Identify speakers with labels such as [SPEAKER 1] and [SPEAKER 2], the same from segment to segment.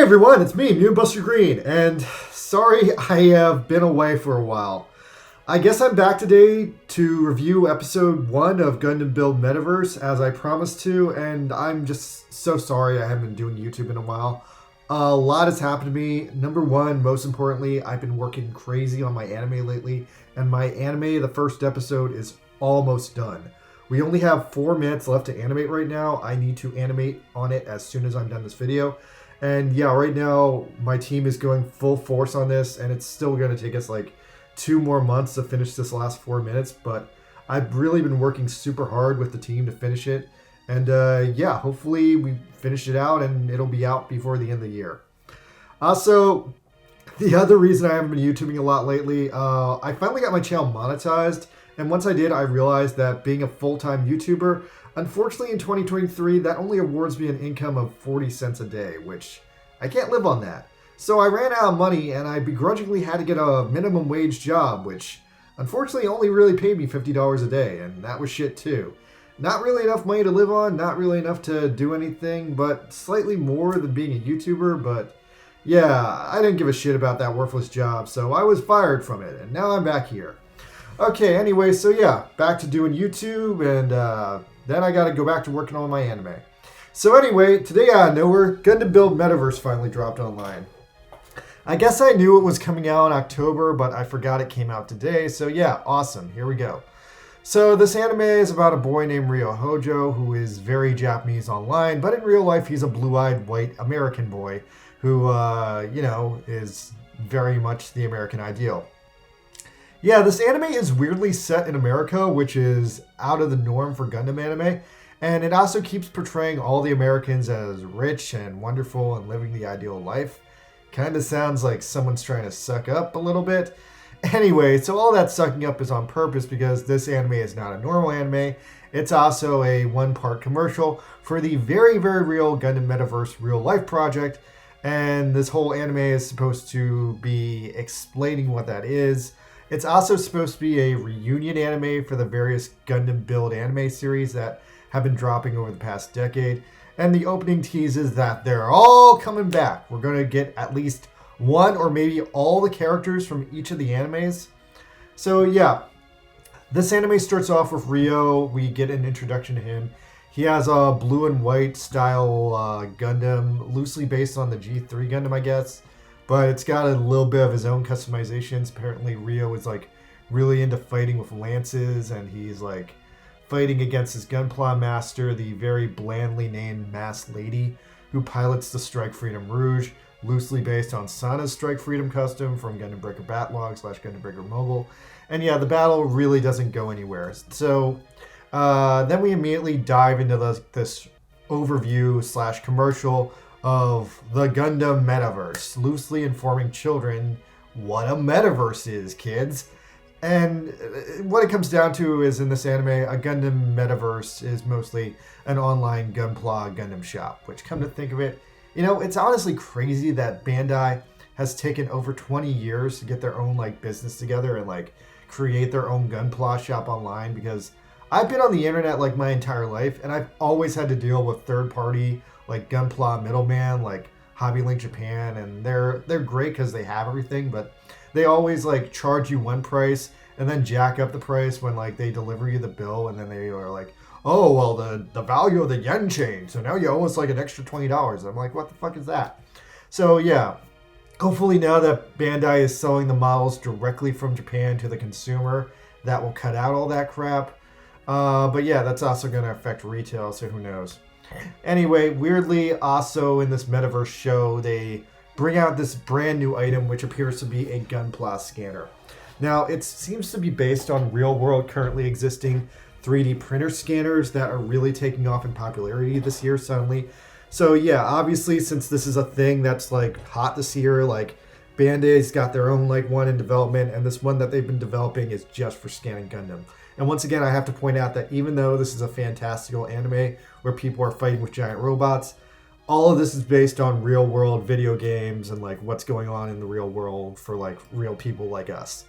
[SPEAKER 1] Hey everyone, it's me, Buster Green, and sorry I have been away for a while. I guess I'm back today to review episode 1 of Gundam Build Metaverse as I promised to, and I'm just so sorry I haven't been doing YouTube in a while. A lot has happened to me. Number one, most importantly, I've been working crazy on my anime lately, and my anime, the first episode, is almost done. We only have 4 minutes left to animate right now. I need to animate on it as soon as I'm done this video. And yeah, right now my team is going full force on this, and it's still going to take us like 2 more months to finish this last 4 minutes. But I've really been working super hard with the team to finish it. And yeah, hopefully we finish it out and it'll be out before the end of the year. Also, the other reason I haven't been YouTubing a lot lately, I finally got my channel monetized. And once I did, I realized that being a full-time YouTuber, unfortunately in 2023, that only awards me an income of 40 cents a day, which I can't live on that. So I ran out of money and I begrudgingly had to get a minimum wage job, which unfortunately only really paid me $50 a day, and that was shit too. Not really enough money to live on, not really enough to do anything, but slightly more than being a YouTuber, but yeah, I didn't give a shit about that worthless job, so I was fired from it, and now I'm back here. Okay, anyway, so yeah, back to doing YouTube, and then I gotta go back to working on my anime. So anyway, today out of nowhere, Gundam Build Metaverse finally dropped online. I guess I knew it was coming out in October, but I forgot it came out today, so yeah, awesome, here we go. So this anime is about a boy named Ryo Hojo who is very Japanese online, but in real life he's a blue-eyed white American boy who, is very much the American ideal. Yeah, this anime is weirdly set in America, which is out of the norm for Gundam anime, and it also keeps portraying all the Americans as rich and wonderful and living the ideal life. Kind of sounds like someone's trying to suck up a little bit. Anyway, so all that sucking up is on purpose because this anime is not a normal anime. It's also a one-part commercial for the very, very real Gundam Metaverse real life project, and this whole anime is supposed to be explaining what that is. It's also supposed to be a reunion anime for the various Gundam Build anime series that have been dropping over the past decade. And the opening teases that they're all coming back. We're going to get at least one or maybe all the characters from each of the animes. So yeah, this anime starts off with Ryo. We get an introduction to him. He has a blue and white style Gundam, loosely based on the G3 Gundam, I guess. But it's got a little bit of his own customizations. Apparently Ryo is like really into fighting with lances, and he's like fighting against his Gunpla master, the very blandly named Masked Lady, who pilots the Strike Freedom Rouge, loosely based on Sana's Strike Freedom custom from Gundam Breaker Batlog / Gundam Breaker Mobile. And yeah, the battle really doesn't go anywhere. So then we immediately dive into this overview / commercial of the Gundam Metaverse, loosely informing children what a metaverse is, kids. And what it comes down to is, in this anime, a Gundam Metaverse is mostly an online Gunpla Gundam shop, which, come to think of it, it's honestly crazy that Bandai has taken over 20 years to get their own business together and create their own Gunpla shop online, because I've been on the internet my entire life, and I've always had to deal with third-party Gunpla middleman Hobby Link Japan, and they're great because they have everything, but they always charge you one price and then jack up the price when they deliver you the bill, and then they are like, oh well, the value of the yen changed, so now you owe us an extra $20. I'm like, what the fuck is that? So yeah, hopefully now that Bandai is selling the models directly from Japan to the consumer, that will cut out all that crap. But yeah, that's also going to affect retail, so who knows. Anyway, weirdly, also in this Metaverse show, they bring out this brand new item, which appears to be a Gunpla scanner. Now, it seems to be based on real-world, currently existing 3D printer scanners that are really taking off in popularity this year suddenly. So yeah, obviously, since this is a thing that's hot this year, Bandai's got their own one in development, and this one that they've been developing is just for scanning Gundam. And once again, I have to point out that even though this is a fantastical anime where people are fighting with giant robots, all of this is based on real world video games and what's going on in the real world for real people like us.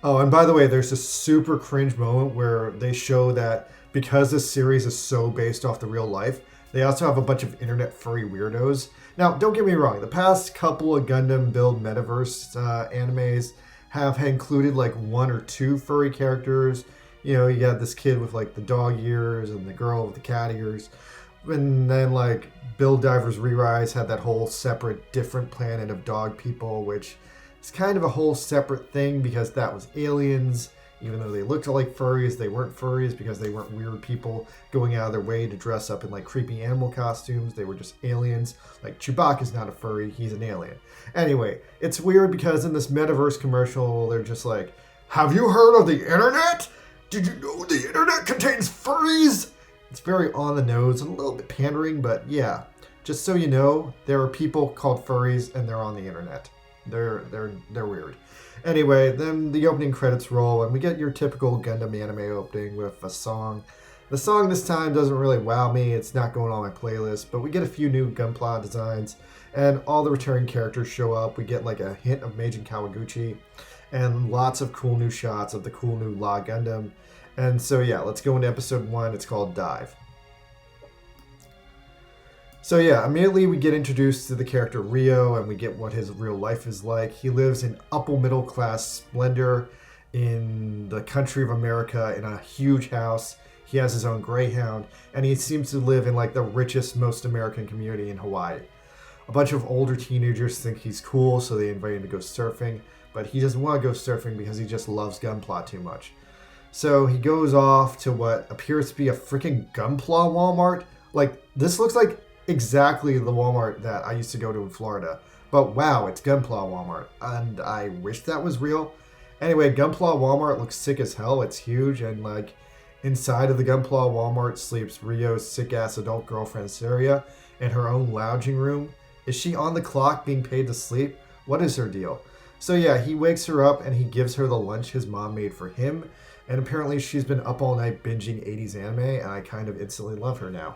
[SPEAKER 1] Oh, and by the way, there's this super cringe moment where they show that because this series is so based off the real life, They also have a bunch of internet furry weirdos. Now, don't get me wrong, the past couple of Gundam Build Metaverse animes have included like one or two furry characters. You know, you got this kid with like the dog ears and the girl with the cat ears. And then like Build Divers Re-Rise had that whole separate different planet of dog people, which is kind of a whole separate thing because that was aliens. Even though they looked like furries, they weren't furries because they weren't weird people going out of their way to dress up in like creepy animal costumes. They were just aliens. Like Chewbacca's not a furry, he's an alien. Anyway, it's weird because in this Metaverse commercial, they're just like, have you heard of the internet? Did you know the internet contains furries? It's very on the nose and a little bit pandering, but yeah. Just so you know, there are people called furries and they're on the internet. They're weird. Anyway, then the opening credits roll, and we get your typical Gundam anime opening with a song. The song this time doesn't really wow me, it's not going on my playlist, but we get a few new Gunpla designs, and all the returning characters show up. We get like a hint of Meijin Kawaguchi, and lots of cool new shots of the cool new La Gundam. And so yeah, let's go into episode 1, it's called Dive. So yeah, immediately we get introduced to the character Rio, and we get what his real life is like. He lives in upper middle class splendor in the country of America in a huge house. He has his own Greyhound, and he seems to live in like the richest, most American community in Hawaii. A bunch of older teenagers think he's cool, so they invite him to go surfing, but he doesn't want to go surfing because he just loves Gunpla too much. So he goes off to what appears to be a freaking Gunpla Walmart. Like, this looks like exactly the Walmart that I used to go to in Florida. But wow, it's Gunpla Walmart. And I wish that was real. Anyway, Gunpla Walmart looks sick as hell. It's huge. And like inside of the Gunpla Walmart sleeps Rio's sick ass adult girlfriend Saria in her own lounging room. Is she on the clock being paid to sleep? What is her deal? So yeah, he wakes her up and he gives her the lunch his mom made for him. And apparently she's been up all night binging 80s anime, and I kind of instantly love her now.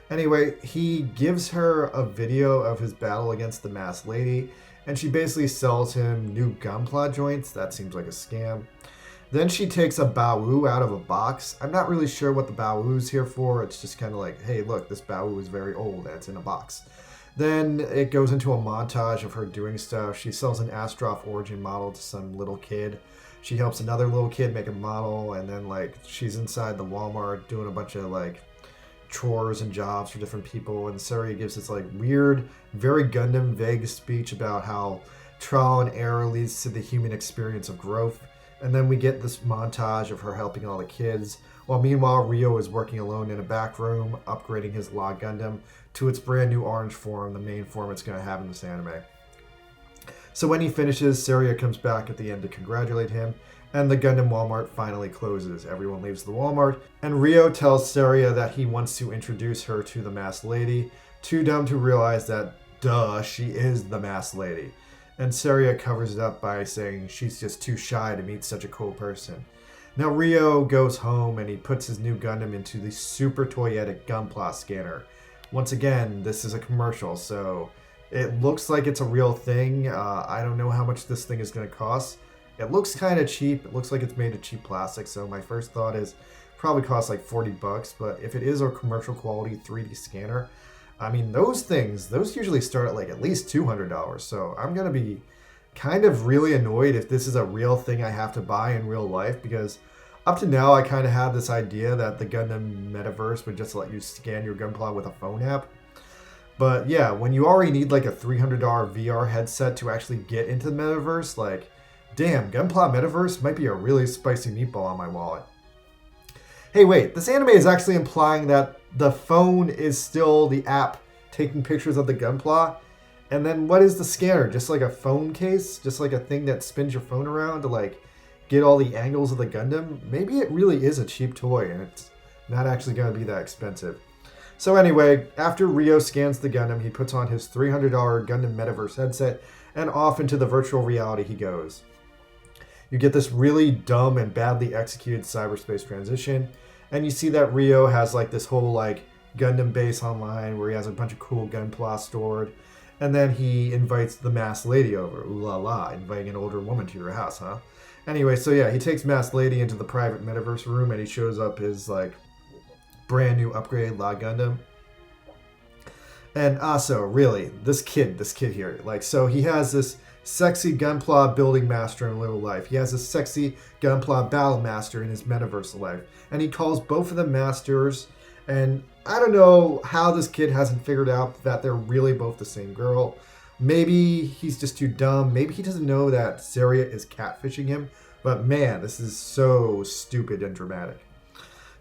[SPEAKER 1] Anyway, he gives her a video of his battle against the masked lady, and she basically sells him new Gunpla joints. That seems like a scam. Then she takes a Baowu out of a box. I'm not really sure what the Baowu's here for. It's just kind of like, hey, look, this Baowu is very old and it's in a box. Then it goes into a montage of her doing stuff. She sells an Astroth origin model to some little kid. She helps another little kid make a model, and then like she's inside the Walmart doing a bunch of like chores and jobs for different people, and Saria gives this like weird, very Gundam vague speech about how trial and error leads to the human experience of growth. And then we get this montage of her helping all the kids, while meanwhile Rio is working alone in a back room, upgrading his La Gundam to its brand new orange form, the main form it's going to have in this anime. So when he finishes, Saria comes back at the end to congratulate him, and the Gundam Walmart finally closes. Everyone leaves the Walmart, and Rio tells Saria that he wants to introduce her to the masked lady, too dumb to realize that, duh, she is the masked lady. And Saria covers it up by saying she's just too shy to meet such a cool person. Now Rio goes home and he puts his new Gundam into the super toyetic Gunpla scanner. Once again, this is a commercial, so it looks like it's a real thing. I don't know how much this thing is going to cost. It looks kind of cheap. It looks like it's made of cheap plastic, so my first thought is probably costs like $40, but if it is a commercial quality 3D scanner, I mean, those usually start at like at least $200, so I'm going to be kind of really annoyed if this is a real thing I have to buy in real life, because up to now I kind of had this idea that the Gundam Metaverse would just let you scan your Gunpla with a phone app. But yeah, when you already need like a $300 VR headset to actually get into the Metaverse, like, damn, Gunpla Metaverse might be a really spicy meatball on my wallet. Hey, wait, this anime is actually implying that the phone is still the app taking pictures of the Gunpla. And then what is the scanner? Just like a phone case? Just like a thing that spins your phone around to like get all the angles of the Gundam? Maybe it really is a cheap toy and it's not actually going to be that expensive. So anyway, after Rio scans the Gundam, he puts on his $300 Gundam Metaverse headset and off into the virtual reality he goes. You get this really dumb and badly executed cyberspace transition, and you see that Rio has like this whole like Gundam base online where he has a bunch of cool Gunpla stored, and then he invites the masked lady over. Ooh la la, inviting an older woman to your house, huh? Anyway, so yeah, he takes masked lady into the private Metaverse room and he shows up his like brand new upgraded La Gundam. And also, really, this kid here, like, so he has this sexy Gunpla building master in real life. He has a sexy Gunpla battle master in his metaverse life. And he calls both of them masters. And I don't know how this kid hasn't figured out that they're really both the same girl. Maybe he's just too dumb. Maybe he doesn't know that Saria is catfishing him. But man, this is so stupid and dramatic.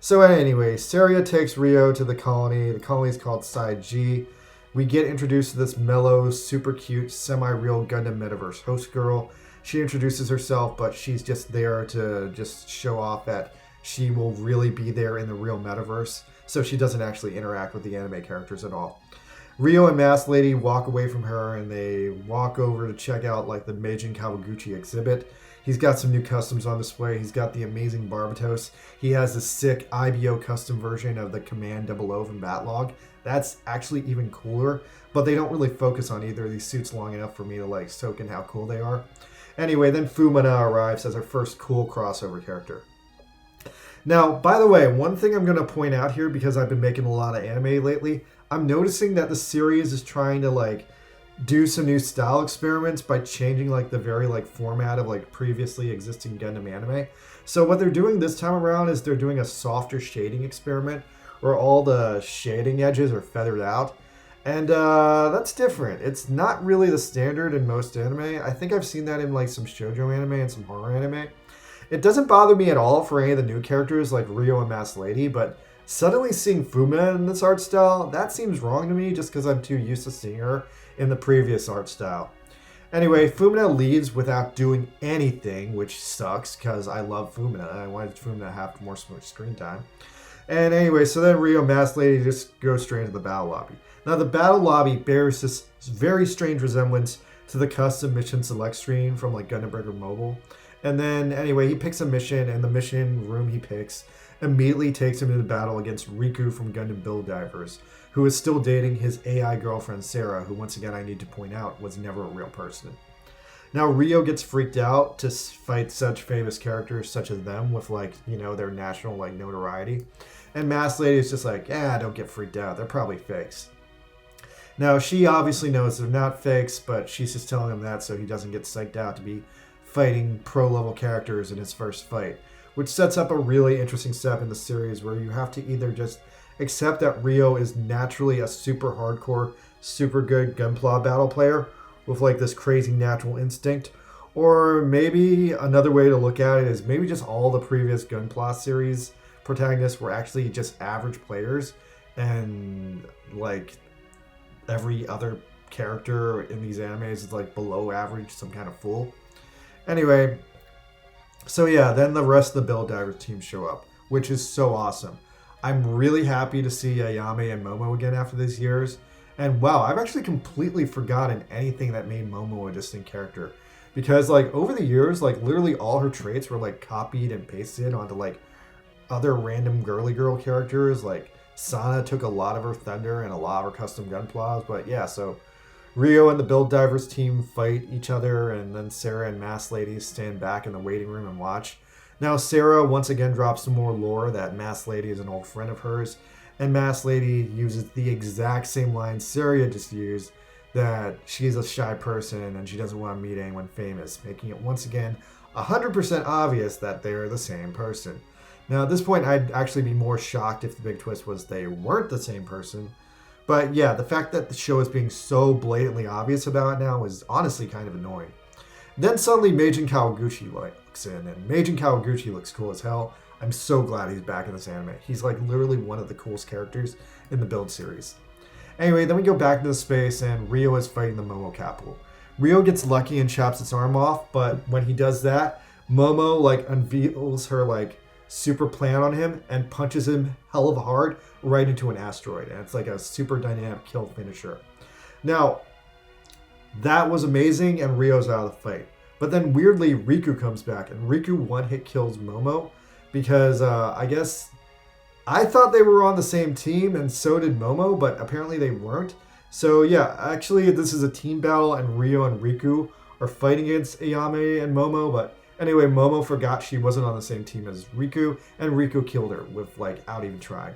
[SPEAKER 1] So anyway, Saria takes Rio to the colony. The colony is called Side G. We get introduced to this mellow, super cute, semi-real Gundam Metaverse host girl. She introduces herself, but she's just there to just show off that she will really be there in the real Metaverse, so she doesn't actually interact with the anime characters at all. Rio and Mask Lady walk away from her, and they walk over to check out like the Meijin Kawaguchi exhibit. He's got some new customs on display. He's got the amazing Barbatos. He has the sick IBO custom version of the Command 00 from Batlog. That's actually even cooler, but they don't really focus on either of these suits long enough for me to like soak in how cool they are. Anyway, then Fumina arrives as our first cool crossover character. Now, by the way, one thing I'm going to point out here, because I've been making a lot of anime lately, I'm noticing that the series is trying to like do some new style experiments by changing like the very like format of like previously existing Gundam anime. So what they're doing this time around is they're doing a softer shading experiment where all the shading edges are feathered out. And that's different. It's not really the standard in most anime. I think I've seen that in like some shoujo anime and some horror anime. It doesn't bother me at all for any of the new characters like Rio and Mask Lady, but suddenly seeing Fuma in this art style, that seems wrong to me just because I'm too used to seeing her in the previous art style. Anyway, Fumina leaves without doing anything, which sucks because I love Fumina. I wanted Fumina to have more screen time. And anyway, so then Rio and Mask Lady just go straight into the battle lobby. Now, the battle lobby bears this very strange resemblance to the custom mission select screen from like Gundam Breaker Mobile. And then, anyway, he picks a mission, and the mission room he picks immediately takes him into battle against Riku from Gundam Build Divers, who is still dating his AI girlfriend Sarah, who, once again, I need to point out, was never a real person. Now, Rio gets freaked out to fight such famous characters such as them with, like, you know, their national, like, notoriety. And Mask Lady is just like, don't get freaked out. They're probably fakes. Now, she obviously knows they're not fakes, but she's just telling him that so he doesn't get psyched out to be fighting pro-level characters in his first fight, which sets up a really interesting step in the series where you have to either just accept that Rio is naturally a super hardcore, super good Gunpla Battle player with like this crazy natural instinct, or maybe another way to look at it is maybe just all the previous Gunpla series protagonists were actually just average players, and like every other character in these animes is like below average, some kind of fool. Anyway, so yeah, then the rest of the Build Divers team show up, which is so awesome. I'm really happy to see Ayame and Momo again after these years. And wow, I've actually completely forgotten anything that made Momo a distinct character. Because like over the years, like literally all her traits were like copied and pasted onto like other random girly girl characters. Like Sana took a lot of her thunder and a lot of her custom gunplas. But yeah, so Rio and the Build Divers team fight each other, and then Sarah and Mask Lady stand back in the waiting room and watch. Now Sarah once again drops some more lore that Mask Lady is an old friend of hers, and Mask Lady uses the exact same line Sarah just used, that she's a shy person and she doesn't want to meet anyone famous, making it once again 100% obvious that they're the same person. Now at this point I'd actually be more shocked if the big twist was they weren't the same person. But yeah, the fact that the show is being so blatantly obvious about it now is honestly kind of annoying. Then suddenly Meijin Kawaguchi looks in, and Meijin Kawaguchi looks cool as hell. I'm so glad he's back in this anime. He's like literally one of the coolest characters in the Build series. Anyway, then we go back into space, and Rio is fighting the Momo capital. Rio gets lucky and chops its arm off, but when he does that, Momo like unveils her like super plan on him and punches him hell of hard right into an asteroid, and it's like a super dynamic kill finisher. Now, that was amazing, and Rio's out of the fight. But then weirdly, Riku comes back, and Riku one-hit kills Momo because I guess I thought they were on the same team, and so did Momo, but apparently they weren't. So yeah, actually this is a team battle, and Rio and Riku are fighting against Ayame and Momo, but anyway, Momo forgot she wasn't on the same team as Riku, and Riku killed her without even trying.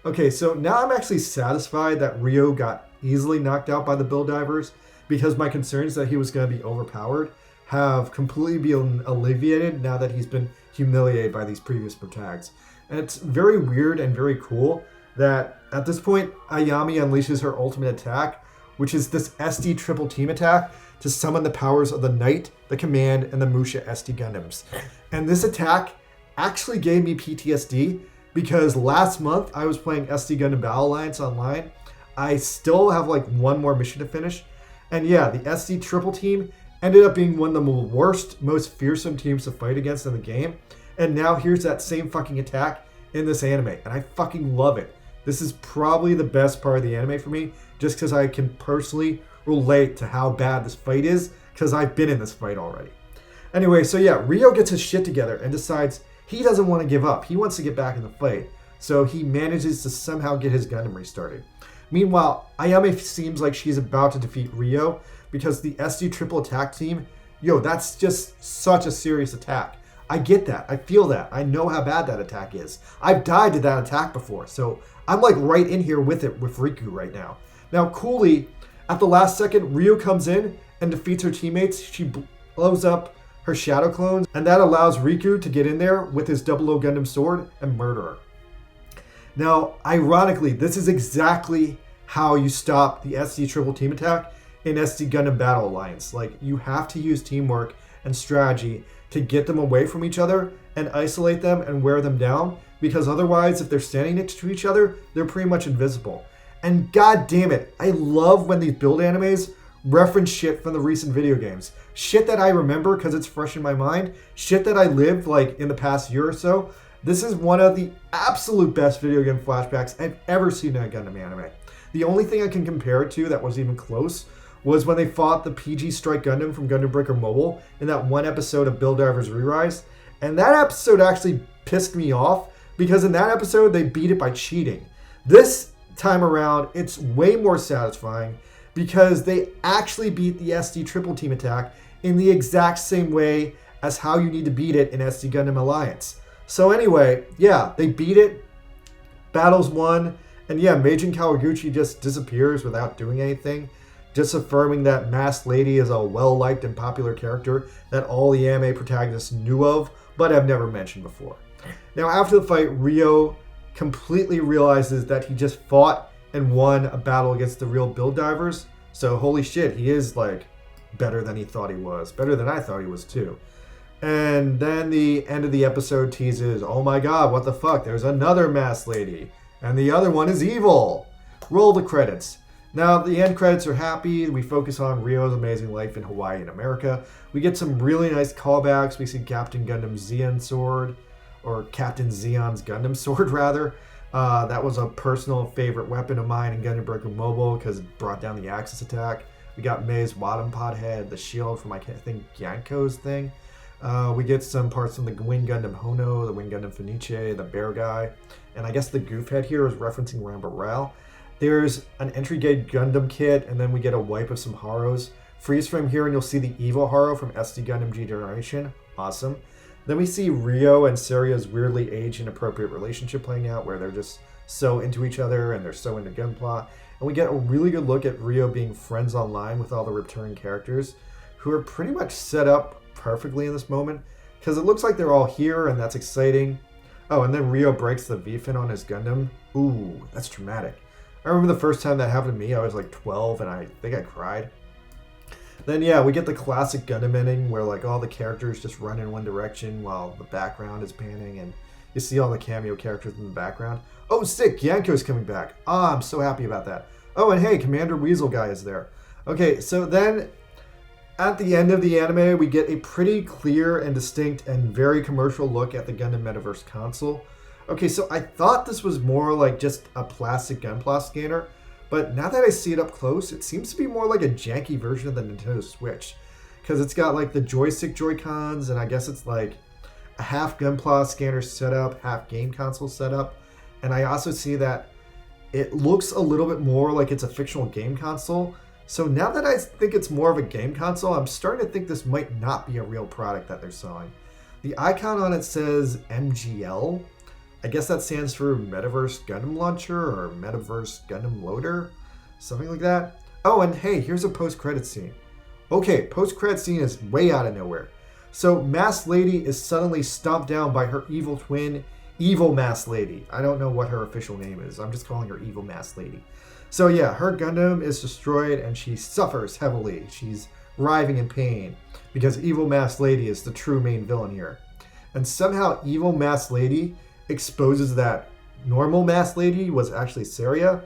[SPEAKER 1] Okay, so now I'm actually satisfied that Rio got easily knocked out by the Build Divers because my concerns that he was going to be overpowered have completely been alleviated now that he's been humiliated by these previous protags. And it's very weird and very cool that at this point, Ayami unleashes her ultimate attack, which is this SD triple team attack to summon the powers of the Knight, the Command, and the Musha SD Gundams. And this attack actually gave me PTSD because last month I was playing SD Gundam Battle Alliance online. I still have like one more mission to finish. And yeah, the SD triple team ended up being one of the worst, most fearsome teams to fight against in the game. And now here's that same fucking attack in this anime. And I fucking love it. This is probably the best part of the anime for me, just because I can personally relate to how bad this fight is, because I've been in this fight already. Anyway, so yeah, Rio gets his shit together and decides he doesn't want to give up. He wants to get back in the fight. So he manages to somehow get his Gundam restarted. Meanwhile, Ayame seems like she's about to defeat Rio because the SD triple attack team, that's just such a serious attack. I get that. I feel that. I know how bad that attack is. I've died to that attack before, so I'm like right in here with it with Riku right now. Now, coolly, at the last second, Rio comes in and defeats her teammates. She blows up her shadow clones, and that allows Riku to get in there with his 00 Gundam sword and murder her. Now, ironically, this is exactly how you stop the SD triple team attack in SD Gundam Battle Alliance. Like, you have to use teamwork and strategy to get them away from each other and isolate them and wear them down, because otherwise, if they're standing next to each other, they're pretty much invisible. And god damn it, I love when these build animes reference shit from the recent video games. Shit that I remember because it's fresh in my mind. Shit that I lived like in the past year or so. This is one of the absolute best video game flashbacks I've ever seen in a Gundam anime. The only thing I can compare it to that was even close was when they fought the PG Strike Gundam from Gundam Breaker Mobile in that one episode of Build Divers Re-Rise. And that episode actually pissed me off because in that episode they beat it by cheating. This time around, it's way more satisfying because they actually beat the SD triple team attack in the exact same way as how you need to beat it in SD Gundam Alliance. So anyway, yeah, they beat it, battles won, and yeah, Meijin Kawaguchi just disappears without doing anything, just affirming that Masked Lady is a well-liked and popular character that all the anime protagonists knew of, but have never mentioned before. Now, after the fight, Rio completely realizes that he just fought and won a battle against the real Build Divers, so holy shit, he is like better than he thought he was, better than I thought he was too. And then the end of the episode teases, oh my god, what the fuck, there's another Masked Lady, and the other one is evil. Roll the credits. Now, the end credits are happy. We focus on Rio's amazing life in Hawaii and America. We get some really nice callbacks. We see Captain Gundam's Zeon sword, or Captain Zeon's Gundam sword, rather. That was a personal favorite weapon of mine in Gundam Breaker Mobile because it brought down the Axis attack. We got Mei's Wadam Pod head, the shield from, I think, Yanko's thing. We get some parts from the Wing Gundam Hono, the Wing Gundam Fenice, the bear guy, and I guess the goof head here is referencing Rambarel. There's an entry gate Gundam kit, and then we get a wipe of some Haros. Freeze frame here, and you'll see the evil Haro from SD Gundam G Generation. Awesome. Then we see Rio and Seria's weirdly age-inappropriate relationship playing out, where they're just so into each other and they're so into Gunpla. And we get a really good look at Rio being friends online with all the returning characters, who are pretty much set up perfectly in this moment, because it looks like they're all here, and that's exciting. Oh, and then Rio breaks the V-fin on his Gundam. Ooh, that's traumatic. I remember the first time that happened to me, I was like 12, and I think I cried. Then yeah, we get the classic Gundam ending where like all the characters just run in one direction while the background is panning, and you see all the cameo characters in the background. Oh, sick! Yanko's coming back. Ah, I'm so happy about that. Oh, and hey, Commander Weasel guy is there. Okay, so then at the end of the anime, we get a pretty clear and distinct and very commercial look at the Gundam Metaverse console. Okay, so I thought this was more like just a plastic Gunpla scanner, but now that I see it up close, it seems to be more like a janky version of the Nintendo Switch, because it's got like the joystick Joy-Cons, and I guess it's like a half Gunpla scanner setup, half game console setup, and I also see that it looks a little bit more like it's a fictional game console. So now that I think it's more of a game console, I'm starting to think this might not be a real product that they're selling. The icon on it says MGL, I guess that stands for Metaverse Gundam Launcher or Metaverse Gundam Loader, something like that. Oh, and hey, here's a post-credit scene. Okay, post-credit scene is way out of nowhere. So Masked Lady is suddenly stomped down by her evil twin, Evil Masked Lady. I don't know what her official name is. I'm just calling her Evil Masked Lady. So yeah, her Gundam is destroyed and she suffers heavily. She's writhing in pain because Evil Masked Lady is the true main villain here. And somehow Evil Masked Lady exposes that normal Masked Lady was actually Saria.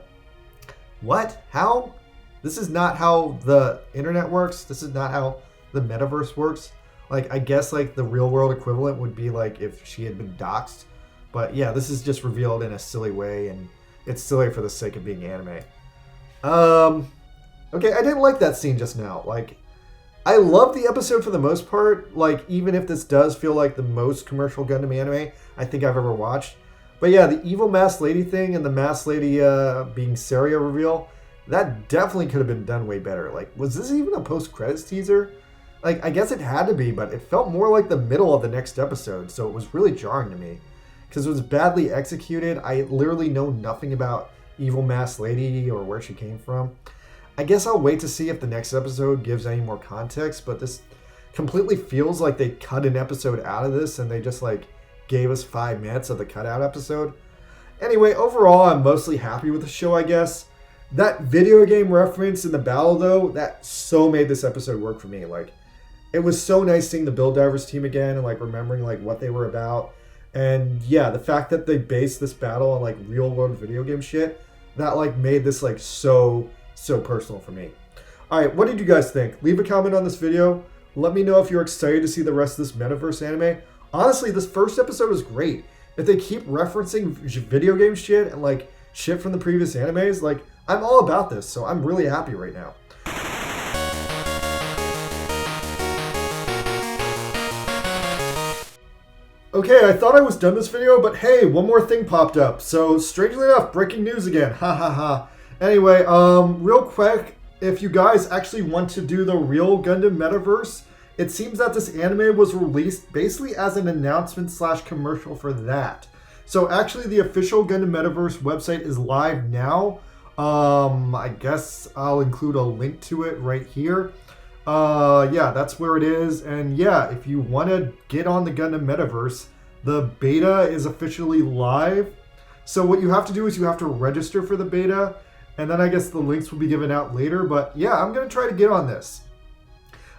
[SPEAKER 1] What? How? This is not how the internet works. This is not how the metaverse works. Like, I guess like the real world equivalent would be like if she had been doxxed. But yeah, this is just revealed in a silly way, and it's silly for the sake of being anime. Okay, I didn't like that scene just now. Like, I love the episode for the most part. Like, even if this does feel like the most commercial Gundam anime I think I've ever watched. But yeah, the Evil Masked Lady thing and the Masked Lady being Saria reveal, that definitely could have been done way better. Like, was this even a post-credits teaser? Like, I guess it had to be, but it felt more like the middle of the next episode, so it was really jarring to me. Because it was badly executed. I literally know nothing about Evil Masked Lady or where she came from. I guess I'll wait to see if the next episode gives any more context, but this completely feels like they cut an episode out of this and they just like gave us 5 minutes of the cutout episode. Anyway, overall, I'm mostly happy with the show, I guess. That video game reference in the battle, though, that so made this episode work for me. Like, it was so nice seeing the Build Divers team again and like remembering like what they were about. And yeah, the fact that they based this battle on like real world video game shit, that like made this like so personal for me. All right, what did you guys think? Leave a comment on this video. Let me know if you're excited to see the rest of this Metaverse anime. Honestly, this first episode was great. If they keep referencing video game shit and like shit from the previous animes, like I'm all about this. So I'm really happy right now. Okay, I thought I was done this video, but hey, one more thing popped up. So, strangely enough, breaking news again. Ha ha ha. Anyway, real quick, if you guys actually want to do the real Gundam Metaverse, it seems that this anime was released basically as an announcement / commercial for that. So, actually, the official Gundam Metaverse website is live now. I guess I'll include a link to it right here. Yeah, that's where it is. And yeah, if you want to get on the Gundam Metaverse, the beta is officially live. So what you have to do is you have to register for the beta, and then I guess the links will be given out later. But yeah, I'm going to try to get on this.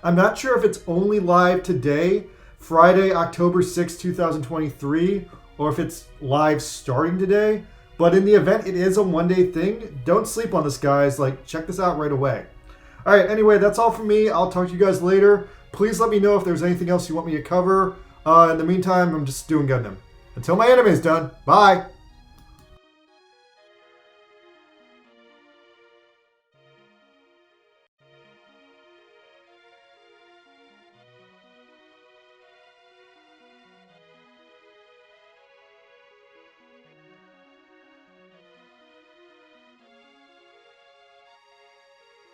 [SPEAKER 1] I'm not sure if it's only live today, Friday, October 6, 2023, or if it's live starting today. But in the event it is a one-day thing, don't sleep on this, guys. Like, check this out right away. All right, anyway, that's all from me. I'll talk to you guys later. Please let me know if there's anything else you want me to cover. In the meantime, I'm just doing Gundam. Until my anime is done, bye!